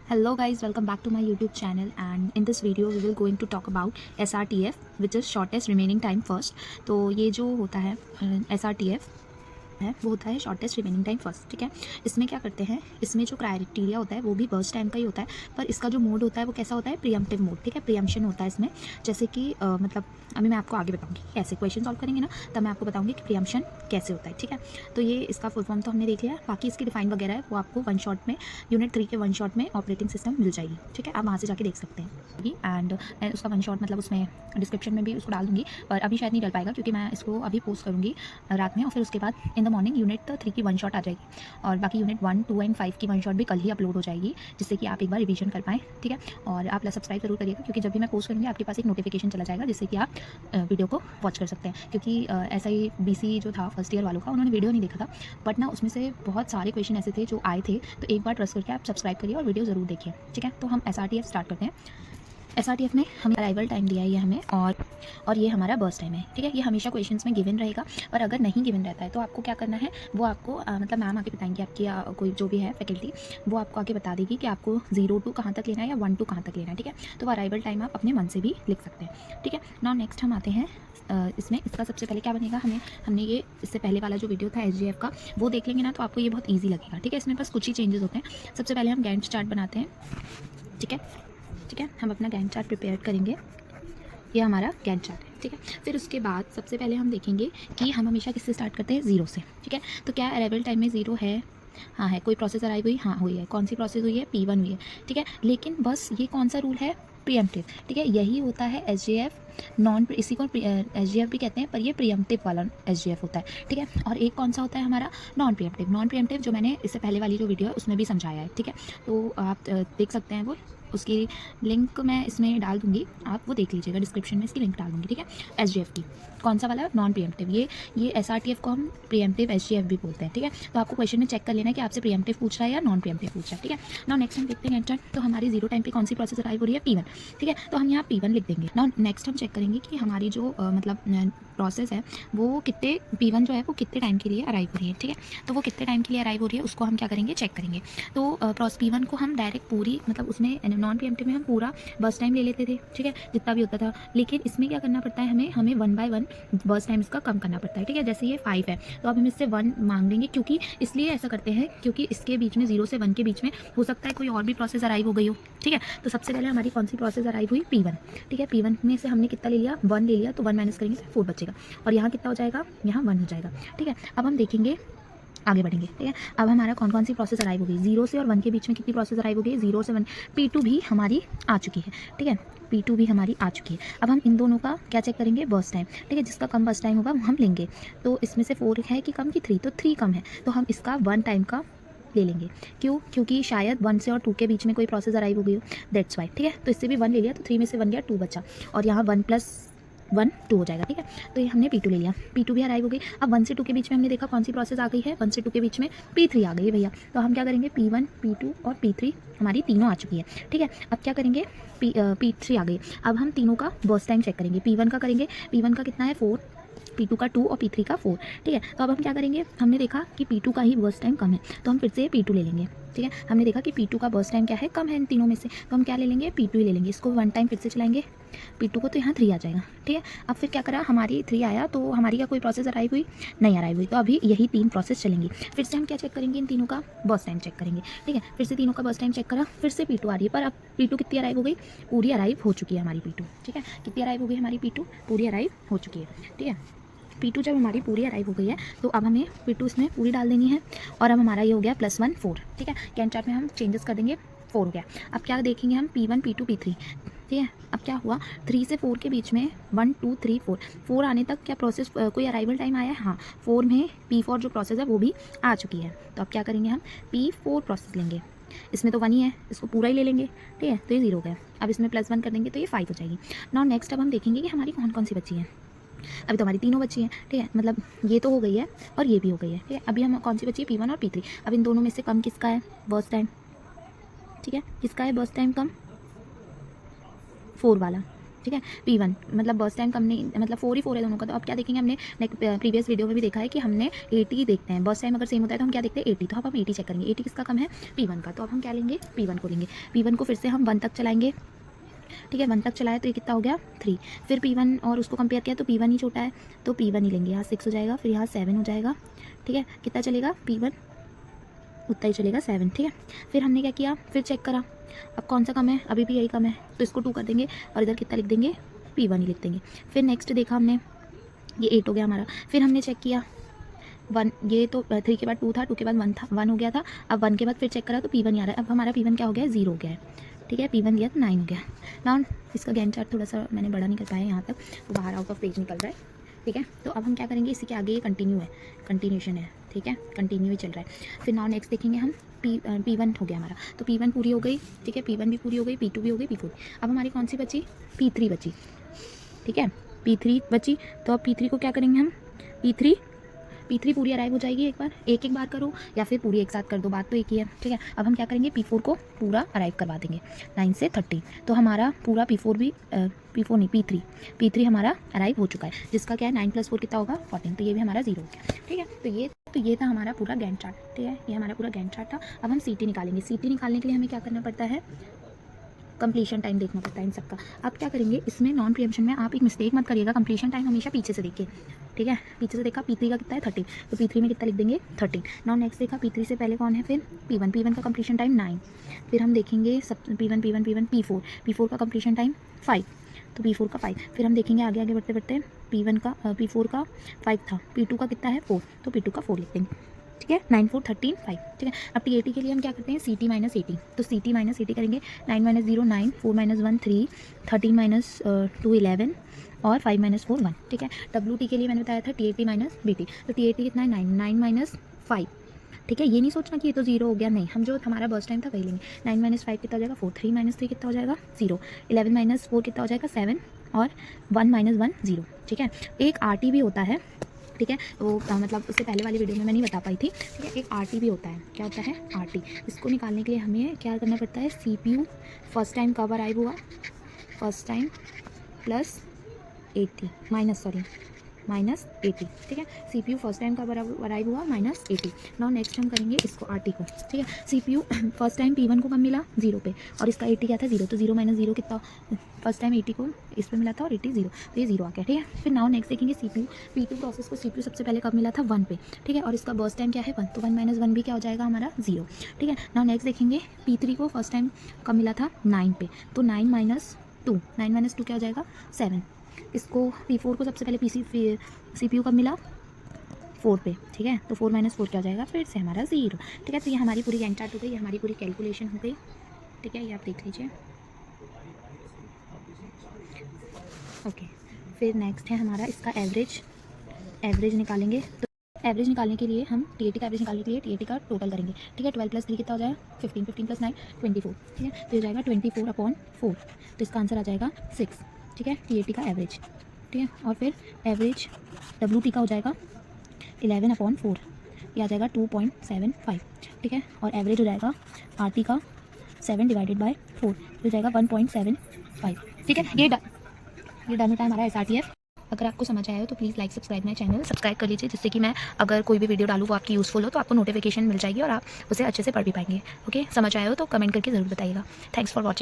Hello guys, welcome back to my YouTube channel, and in this video we will going to talk about SRTF, which is shortest remaining time first। तो ये जो होता है SRTF है वो होता है शॉर्टेस्ट रिमेनिंग टाइम फर्स्ट। ठीक है, इसमें क्या करते हैं, इसमें जो क्राइटेरिया होता है वो भी बर्स्ट टाइम का ही होता है, पर इसका जो मोड होता है वो कैसा होता है, प्रीएम्प्टिव मोड। ठीक है, प्रीएम्प्शन होता है इसमें। जैसे कि मतलब अभी मैं आपको आगे बताऊंगी कैसे क्वेश्चन सॉल्व करेंगे ना, तब मैं आपको बताऊंगी कि प्रीएम्प्शन कैसे होता है। ठीक है, तो ये इसका फुल फॉर्म तो हमने देख लिया, बाकी इसकी डिफाइन वगैरह है वो आपको वन शॉट में यूनिट 3 के वन शॉट में ऑपरेटिंग सिस्टम मिल जाएगी। ठीक है, आप वहाँ से जाके देख सकते हैं। एंड उसका वन शॉट मतलब उसमें डिस्क्रिप्शन में भी उसको डाल दूंगी, पर अभी शायद नहीं डल पाएगा क्योंकि मैं इसको अभी पोस्ट करूँगी रात में, और फिर उसके बाद इन द मॉर्निंग यूनिट 3 की वन शॉट आ जाएगी, और बाकी यूनिट 1, 2 एंड 5 की वन शॉट भी कल ही अपलोड हो जाएगी, जिससे कि आप एक बार रिवीजन कर पाएँ। ठीक है, और आप सब्सक्राइब जरूर करिएगा क्योंकि जब भी मैं पोस्ट करूँगी आपके पास एक नोटिफिकेशन चला जाएगा, जिससे कि आप वीडियो को वॉच कर सकते हैं। क्योंकि ऐसा ही BC जो था फर्स्ट ईयर वालों का, उन्होंने वीडियो नहीं देखा था, बट ना उसमें से बहुत सारे क्वेश्चन ऐसे थे जो आए थे, तो एक बार ट्रस्ट करके आप सब्सक्राइब करिए और वीडियो ज़रूर देखिए। ठीक है, तो हम SRTF स्टार्ट करते हैं। SRTF में हमें अराइवल टाइम दिया है ये हमें, और ये हमारा बर्स्ट टाइम है। ठीक है, ये हमेशा क्वेश्चंस में गिवन रहेगा, और अगर नहीं गिवन रहता है तो आपको क्या करना है, वो आपको मतलब मैम आके बताएंगे, आपकी कोई जो भी है फैकल्टी, वो आपको आके बता देगी कि आपको 0 to कहाँ तक लेना है या 1 to कहाँ तक लेना है। ठीक है, तो वो अराइवल टाइम आप अपने मन से भी लिख सकते हैं। ठीक है, नाउ नेक्स्ट हम आते हैं इसमें इसका सबसे पहले क्या बनेगा, हमने ये इससे पहले वाला जो वीडियो था SGF का, वो देख लेंगे ना, तो आपको ये बहुत ईजी लगेगा। ठीक है, इसमें बस कुछ ही चेंजेस होते हैं। सबसे पहले हम गैंट चार्ट बनाते हैं। ठीक है, हम अपना गैंट चार्ट प्रिपेयर करेंगे। ये हमारा गैंट चार्ट है। ठीक है, फिर उसके बाद सबसे पहले हम देखेंगे कि हम हमेशा किससे स्टार्ट करते हैं, 0 से। ठीक है, तो क्या अराइवल टाइम में 0 है? हाँ है। कोई प्रोसेस अराइव हुई? हाँ हुई है। कौन सी प्रोसेस हुई है? P1 हुई है। ठीक है, लेकिन बस ये कौन सा रूल है, प्रीएम्प्टिव। ठीक है, यही होता है SGF नॉन, इसी को SGF भी कहते हैं, पर ये प्रीएम्प्टिव वाला SGF होता है। ठीक है, और एक कौन सा होता है हमारा, नॉन प्रीएम्प्टिव, जो मैंने इससे पहले वाली जो वीडियो है उसमें भी समझाया है। ठीक है, तो आप देख सकते हैं, वो उसकी लिंक मैं इसमें डाल दूंगी, आप वो देख लीजिएगा, डिस्क्रिप्शन में इसकी लिंक डाल दूंगी। ठीक है, SGF की कौन सा वाला, नॉन प्रीएम्प्टिव। ये SRTF को हम प्रीएम्प्टिव SGF भी बोलते हैं। ठीक है, तो आपको क्वेश्चन में चेक कर लेना है कि आपसे प्रीएम्प्टिव पूछ रहा है या नॉन प्रीएम्प्टिव पूछ रहा है। ठीक है, नाउ नेक्स्ट हम देखते हैं एंटर। तो हमारी 0 टाइम पे कौन सी प्रोसेस अराइव हो रही है, P1। ठीक है, तो हम यहाँ P1 लिख देंगे। नाउ नेक्स्ट हम चेक करेंगे कि हमारी जो मतलब प्रोसेस है वो कितने, P1 जो है वो कितने टाइम के लिए अराइव हो रही है। ठीक है, तो वो कितने टाइम के लिए अराइव हो रही है उसको हम क्या करेंगे, चेक करेंगे। तो P1 को हम डायरेक्ट पूरी, मतलब उसमें नॉन प्रीएम्प्टिव में हम पूरा बर्स्ट टाइम ले लेते थे। ठीक है, जितना भी होता था, लेकिन इसमें क्या करना पड़ता है, हमें 1 by 1 बर्स्ट टाइम इसका कम करना पड़ता है। ठीक है, जैसे ये 5 है तो अब हम इससे 1 मांग लेंगे, क्योंकि इसलिए ऐसा करते हैं क्योंकि इसके बीच में 0 से 1 के बीच में हो सकता है कोई और भी प्रोसेस अराइव हो गई हो। ठीक है, तो सबसे पहले हमारी कौन सी प्रोसेस अराइव हुई, P1। ठीक है, P1 में से हमने कितना ले लिया, 1 ले लिया, तो 1 माइनस करेंगे तो 4 बचेगा, और यहाँ कितना हो जाएगा, यहाँ 1 हो जाएगा। ठीक है, अब हम देखेंगे, आगे बढ़ेंगे। ठीक है, अब हमारा कौन सी प्रोसेस अराइव हो गई, 0 से और 1 के बीच में कितनी प्रोसेस अराइव हो गई, 0 से 1। P2 भी हमारी आ चुकी है। ठीक है, P2 भी हमारी आ चुकी है। अब हम इन दोनों का क्या चेक करेंगे, बर्स्ट टाइम। ठीक है, जिसका कम बर्स्ट टाइम होगा वो हम लेंगे। तो इसमें से 4 है कि कम, की 3, तो 3 कम है, तो हम इसका 1 टाइम का ले लेंगे। क्यों? क्योंकि शायद 1 से और 2 के बीच में कोई प्रोसेस अराइव हो गई हो, दैट्स वाई। ठीक है, तो इससे भी 1 ले लिया, तो 3 में से 1 गया, 2 बचा, और यहाँ 1 + 1 2 हो जाएगा। ठीक है, तो ये हमने P2 ले लिया, P2 भी अराइव हो गई। अब 1 से 2 के बीच में हमने देखा कौन सी प्रोसेस आ गई है, 1 से 2 के बीच में P3 आ गई है भैया, तो हम क्या करेंगे, P1, P2 और P3 हमारी तीनों आ चुकी है। ठीक है, अब क्या करेंगे, P3 आ गई। अब हम तीनों का बर्स्ट टाइम चेक करेंगे। P1 का करेंगे, P1 का कितना है, 4, P2 का 2 और P3 का 4। ठीक है, तो अब हम क्या करेंगे, हमने देखा कि P2 का ही बर्स्ट टाइम कम है, तो हम फिर से P2 ले लेंगे। ठीक है, हमने देखा कि P2 का बर्स्ट टाइम क्या है, कम है इन तीनों में से, तो हम क्या ले लेंगे, P2 ही ले लेंगे। इसको 1 टाइम फिर से चलाएंगे, P2 को, तो यहाँ 3 आ जाएगा। ठीक है, अब फिर क्या करा, हमारी 3 आया, तो हमारी क्या कोई प्रोसेस अराइव हुई, नहीं अराइव हुई, तो अभी यही 3 प्रोसेस चलेंगी। फिर से हम क्या चेक करेंगे, इन तीनों का बर्स्ट टाइम चेक करेंगे। ठीक है, फिर से तीनों का बर्स्ट टाइम चेक करा, फिर से P2 आ रही है, पर अब P2 कितनी अराइव हो गई, पूरी अराइव हो चुकी है हमारी P2। ठीक है, कितनी अराइव हो गई हमारी P2, पूरी अराइव हो चुकी है। ठीक है, P2 जब हमारी पूरी अराइव हो गई है, तो अब हमें P2 इसमें पूरी डाल देनी है, और अब हमारा ये हो गया +1 4। ठीक है, गैंट चार्ट में हम चेंजेस कर देंगे, 4 हो गया। अब क्या देखेंगे हम, P1, P2, P3। ठीक है, अब क्या हुआ, 3 से 4 के बीच में 1 2 3 4 आने तक क्या प्रोसेस, कोई अराइवल टाइम आया है, हाँ 4 में P4 जो प्रोसेस है वो भी आ चुकी है। तो अब क्या करेंगे, हम P4 प्रोसेस लेंगे। इसमें तो 1 ही है, इसको पूरा ही ले लेंगे। ठीक है, तो ये 0 हो गया। अब इसमें +1 कर देंगे तो ये 5 हो जाएगी। नाउ नेक्स्ट अब हम देखेंगे कि हमारी कौन कौन सी बची है। अभी तो हमारी तीनों बची हैं। ठीक है, मतलब ये तो हो गई है और ये भी हो गई है। ठीक है, अभी हम कौन सी बची है, P1 और P3। अब इन दोनों में से कम किसका है, बर्स्ट टाइम। ठीक है, किसका है बर्स्ट टाइम कम, 4 वाला। ठीक है। P1 मतलब बर्स्ट टाइम कम नहीं, मतलब 4 ही 4 है दोनों का। तो अब क्या देखेंगे, हमने प्रीवियस वीडियो में भी देखा है कि हमने 80 देखते हैं, बर्स्ट टाइम अगर सेम होता है तो हम क्या देखते हैं 80। तो अब हम 80 चेक करेंगे, 80 किसका कम है, P1 का। तो अब हम क्या लेंगे, P1 को लेंगे। P1 को फिर से हम 1 तक चलाएंगे, ठीक है। 1 तक चलाए तो ये कितना हो गया 3। फिर P1 और उसको कंपेयर किया तो P1 ही छोटा है, तो P1 ही लेंगे। यहाँ 6 हो जाएगा, फिर यहाँ 7 हो जाएगा, ठीक है। कितना चलेगा P1, उतना ही चलेगा 7, ठीक है। फिर हमने क्या किया, फिर चेक करा, अब कौन सा कम है, अभी भी यही कम है, तो इसको 2 कर देंगे और इधर कितना लिख देंगे, P1 ही लिख देंगे। फिर नेक्स्ट देखा हमने, ये 8 हो गया हमारा। फिर हमने चेक किया 1, ये तो 3 के बाद 2 था, 2 के बाद 1 था, 1 हो गया था। अब 1 के बाद फिर चेक करा तो P1 ही आ रहा है। अब हमारा P1 क्या हो गया, 0 हो गया है, ठीक है। P1 दिया तो 9 हो गया। नाउ इसका गैंट चार्ट थोड़ा सा मैंने बड़ा नहीं कर पाया यहाँ तक, तो बाहर आउट ऑफ पेज निकल रहा है, ठीक है। तो अब हम क्या करेंगे, इसी के आगे ये कंटिन्यू है, कंटिन्यूशन है, ठीक है, कंटिन्यू ही चल रहा है। फिर नाउ नेक्स्ट देखेंगे हम, P1 हो गया हमारा, तो P1 पूरी हो गई, ठीक है। P1 भी पूरी हो गई, P2 भी हो गई, P4। अब हमारी कौन सी बची, P3 बची, ठीक है। P3 बची, तो अब P3 को क्या करेंगे हम, P3 पूरी अराइव हो जाएगी। एक बार करो या फिर पूरी एक साथ कर दो, बात तो एक ही है, ठीक है। अब हम क्या करेंगे, P4 को पूरा अराइव करवा देंगे 9 से 13। तो हमारा पूरा P4 भी P4 नहीं P3 हमारा अराइव हो चुका है, जिसका क्या है 9 + 4 कितना होगा 14। तो ये भी हमारा 0 हो गया, ठीक है। तो ये था हमारा पूरा गैंट चार्ट, ठीक है। ये हमारा पूरा गैंट चार्ट था। अब हम CT निकालेंगे। CT निकालने के लिए हमें क्या करना पड़ता है, कंप्लीशन टाइम देखना पड़ता है इन सबका। अब क्या करेंगे, इसमें नॉन प्रीएम्पशन में आप एक मिस्टेक मत करिएगा, कंप्लीशन टाइम हमेशा पीछे से देखिए, ठीक है। पीछे से देखा P3 का कितना है 13, तो P3 में कितना लिख देंगे 13। नाउ नेक्स्ट देखा P3 से पहले कौन है, फिर P1 का कंप्लीशन टाइम 9। फिर हम देखेंगे सब P1 P4 का कंप्लीशन टाइम 5, तो P4 का 5। फिर हम देखेंगे आगे बढ़ते बढ़ते P4 का 5 था, P2 का कितना है 4, तो P2 का 4 लिख देंगे, ठीक है। 9 4 13 5, ठीक है। अब T80 के लिए हम क्या करते हैं, CT - 80, तो CT - 80 करेंगे। 9 - 0 9, 4 - 1 3, 13 - 2 11 और 5 - 4 1, ठीक है। WT के लिए मैंने बताया था T80 - BT, तो T80 कितना है 9 - 5, ठीक है। ये नहीं सोचना कि ये तो 0 हो गया, नहीं, हम जो हमारा बर्स्ट टाइम था वही लेंगे। 9 - 5 कितना हो जाएगा 4, 3 - 3 कितना हो जाएगा 0, 11 - 4 कितना हो जाएगा 7 और 1 - 1 0, ठीक है। एक RT भी होता है, ठीक है। वो मतलब उससे पहले वाली वीडियो में मैं नहीं बता पाई थी, ठीक है। एक RT भी होता है, क्या होता है RT। इसको निकालने के लिए हमें क्या करना पड़ता है, CPU फर्स्ट टाइम कब अराइव हुआ, फर्स्ट टाइम प्लस 80 माइनस 80, ठीक है। CPU फर्स्ट टाइम कब अराइव हुआ -80। नाउ नेक्स्ट हम करेंगे इसको RT को, ठीक है। CPU फर्स्ट टाइम P1 को कब मिला 0 पे, और इसका 80 क्या था 0, तो 0 - 0 कितना, फर्स्ट टाइम 80 को इस पे मिला था और 80 0, तो ये 0 आ गया, ठीक है। फिर नाउ नेक्स्ट देखेंगे CPU P2 प्रोसेस को CPU सबसे पहले कब मिला था 1 पे, ठीक है। और इसका बर्स्ट टाइम क्या है 1, तो 1 - 1 भी क्या हो जाएगा हमारा 0, ठीक है। नाउ नेक्स्ट देखेंगे P3 को फर्स्ट टाइम कब मिला था 9 पे, तो 9 - 2 क्या हो जाएगा 7। इसको P4 को सबसे पहले CPU कब मिला 4 पे, ठीक है। तो 4 - 4 क्या हो जाएगा फिर से हमारा 0, ठीक है। तो ये हमारी पूरी गैंट चार्ट हो गई, ये हमारी पूरी कैलकुलेशन हो गई, ठीक है। ये आप देख लीजिए, ओके। फिर नेक्स्ट है हमारा इसका एवरेज निकालेंगे। तो एवरेज निकालने के लिए हम T80 का एवरेज निकालने के लिए T80 का टोटल करेंगे, ठीक है। 12 + 3 कितना हो जाएगा 15, 15 + 9 24, ठीक है। तो ये जाएगा 24/4, तो इसका आंसर आ जाएगा 6, ठीक है। T80 का एवरेज, ठीक है। और फिर एवरेज WT का हो जाएगा 11/4, ये आ जाएगा 2.75, ठीक है। और एवरेज हो जाएगा RT का 7/4, हो जाएगा 1.75, ठीक है। ये डन होता है हमारा SRTF। अगर आपको समझ आया हो तो please like subscribe my channel, subscribe कर लीजिए, जिससे कि मैं अगर कोई भी वीडियो डालूँ वो आपकी यूज़फुल हो, तो आपको नोटिफिकेशन मिल जाएगी और आप उसे अच्छे से पढ़ भी पाएंगे, ओके। समझ आया हो तो कमेंट करके ज़रूर बताइएगा। Thanks for watching.